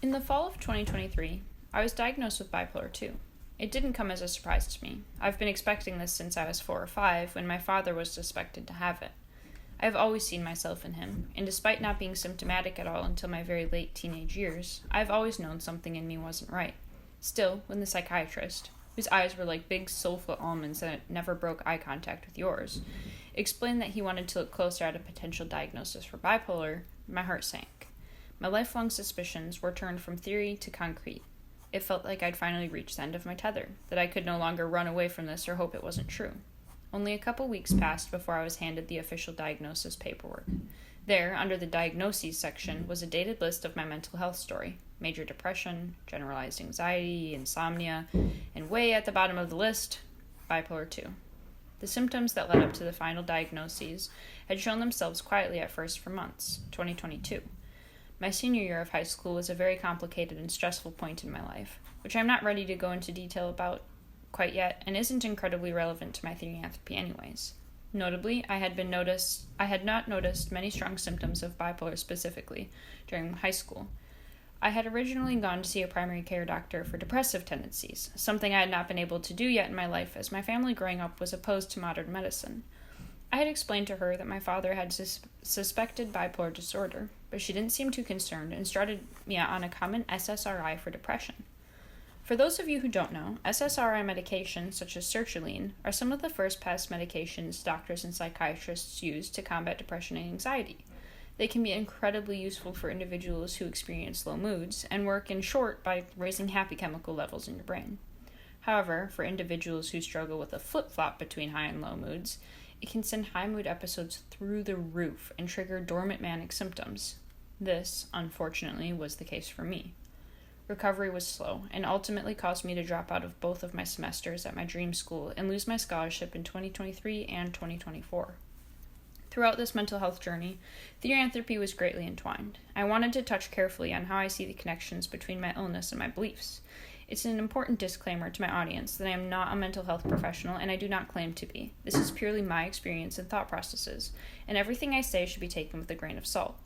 In the fall of 2023, I was diagnosed with bipolar 2. It didn't come as a surprise to me. I've been expecting this since I was 4 or 5, when my father was suspected to have it. I have always seen myself in him, and despite not being symptomatic at all until my very late teenage years, I've always known something in me wasn't right. Still, when the psychiatrist, whose eyes were like big soulful almonds that never broke eye contact with yours, explained that he wanted to look closer at a potential diagnosis for bipolar, my heart sank. My lifelong suspicions were turned from theory to concrete. It felt like I'd finally reached the end of my tether, that I could no longer run away from this or hope it wasn't true. Only a couple weeks passed before I was handed the official diagnosis paperwork. There, under the diagnoses section, was a dated list of my mental health story: major depression, generalized anxiety, insomnia, and way at the bottom of the list, bipolar 2. The symptoms that led up to the final diagnoses had shown themselves quietly at first for months, 2022. My senior year of high school was a very complicated and stressful point in my life, which I'm not ready to go into detail about quite yet, and isn't incredibly relevant to my Therianthropy anyways. Notably, I had not noticed many strong symptoms of bipolar specifically during high school. I had originally gone to see a primary care doctor for depressive tendencies, something I had not been able to do yet in my life as my family growing up was opposed to modern medicine. I had explained to her that my father had suspected bipolar disorder, but she didn't seem too concerned and started me on a common SSRI for depression. For those of you who don't know, SSRI medications such as sertraline are some of the first past medications doctors and psychiatrists use to combat depression and anxiety. They can be incredibly useful for individuals who experience low moods and work, in short, by raising happy chemical levels in your brain. However, for individuals who struggle with a flip-flop between high and low moods, it can send high mood episodes through the roof and trigger dormant manic symptoms. This, unfortunately, was the case for me. Recovery was slow, and ultimately caused me to drop out of both of my semesters at my dream school and lose my scholarship in 2023 and 2024. Throughout this mental health journey, Therianthropy was greatly entwined. I wanted to touch carefully on how I see the connections between my illness and my beliefs. It's an important disclaimer to my audience that I am not a mental health professional and I do not claim to be. This is purely my experience and thought processes, and everything I say should be taken with a grain of salt.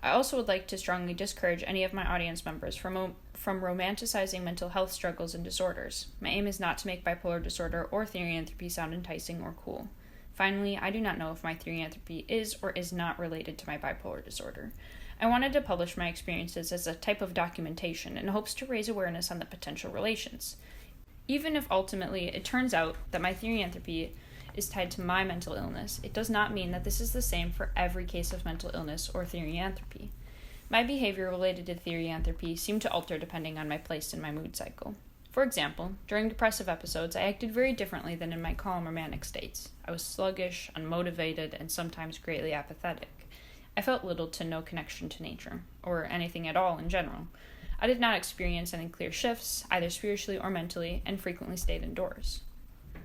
I also would like to strongly discourage any of my audience members from romanticizing mental health struggles and disorders. My aim is not to make bipolar disorder or Therianthropy sound enticing or cool. Finally, I do not know if my Therianthropy is or is not related to my bipolar disorder. I wanted to publish my experiences as a type of documentation in hopes to raise awareness on the potential relations. Even if ultimately it turns out that my Therianthropy is tied to my mental illness, it does not mean that this is the same for every case of mental illness or Therianthropy. My behavior related to Therianthropy seemed to alter depending on my place in my mood cycle. For example, during depressive episodes, I acted very differently than in my calm or manic states. I was sluggish, unmotivated, and sometimes greatly apathetic. I felt little to no connection to nature, or anything at all in general. I did not experience any clear shifts, either spiritually or mentally, and frequently stayed indoors.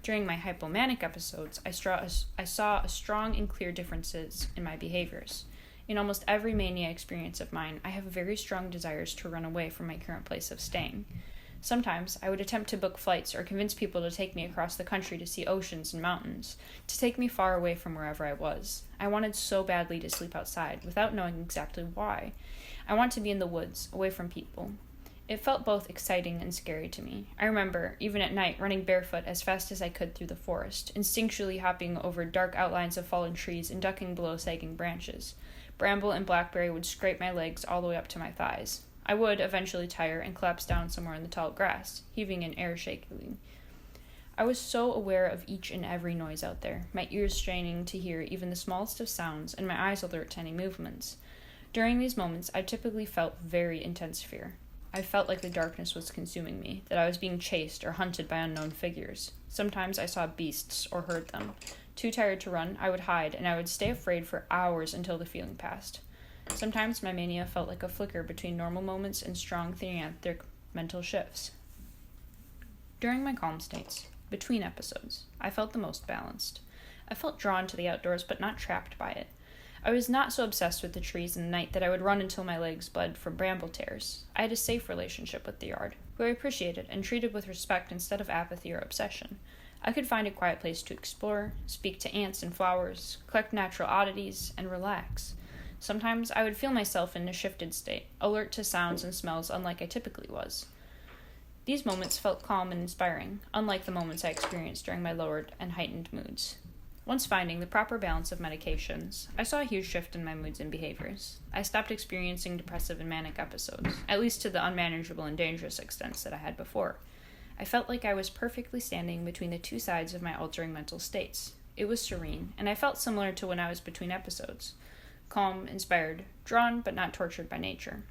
During my hypomanic episodes, I saw a strong and clear differences in my behaviors. In almost every mania experience of mine, I have very strong desires to run away from my current place of staying. Sometimes I would attempt to book flights or convince people to take me across the country to see oceans and mountains, to take me far away from wherever I was. I wanted so badly to sleep outside, without knowing exactly why. I want to be in the woods, away from people. It felt both exciting and scary to me. I remember, even at night, running barefoot as fast as I could through the forest, instinctually hopping over dark outlines of fallen trees and ducking below sagging branches. Bramble and blackberry would scrape my legs all the way up to my thighs. I would eventually tire and collapse down somewhere in the tall grass, heaving in air shakily. I was so aware of each and every noise out there, my ears straining to hear even the smallest of sounds, and my eyes alert to any movements. During these moments, I typically felt very intense fear. I felt like the darkness was consuming me, that I was being chased or hunted by unknown figures. Sometimes I saw beasts or heard them. Too tired to run, I would hide, and I would stay afraid for hours until the feeling passed. Sometimes my mania felt like a flicker between normal moments and strong Therianthric mental shifts. During my calm states, between episodes, I felt the most balanced. I felt drawn to the outdoors, but not trapped by it. I was not so obsessed with the trees in the night that I would run until my legs bled from bramble tears. I had a safe relationship with the yard, who I appreciated and treated with respect instead of apathy or obsession. I could find a quiet place to explore, speak to ants and flowers, collect natural oddities, and relax. Sometimes I would feel myself in a shifted state, alert to sounds and smells unlike I typically was. These moments felt calm and inspiring, unlike the moments I experienced during my lowered and heightened moods. Once finding the proper balance of medications, I saw a huge shift in my moods and behaviors. I stopped experiencing depressive and manic episodes, at least to the unmanageable and dangerous extents that I had before. I felt like I was perfectly standing between the two sides of my altering mental states. It was serene, and I felt similar to when I was between episodes. Calm, inspired, drawn but not tortured by nature.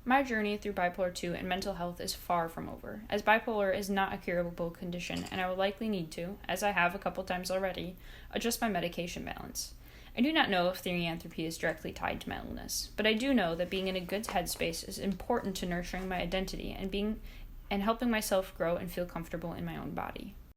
My journey through bipolar 2 and mental health is far from over, as bipolar is not a curable condition, and I will likely need to, as I have a couple times already, adjust my medication balance. I do not know if therianthropy is directly tied to my illness, but I do know that being in a good headspace is important to nurturing my identity and helping myself grow and feel comfortable in my own body.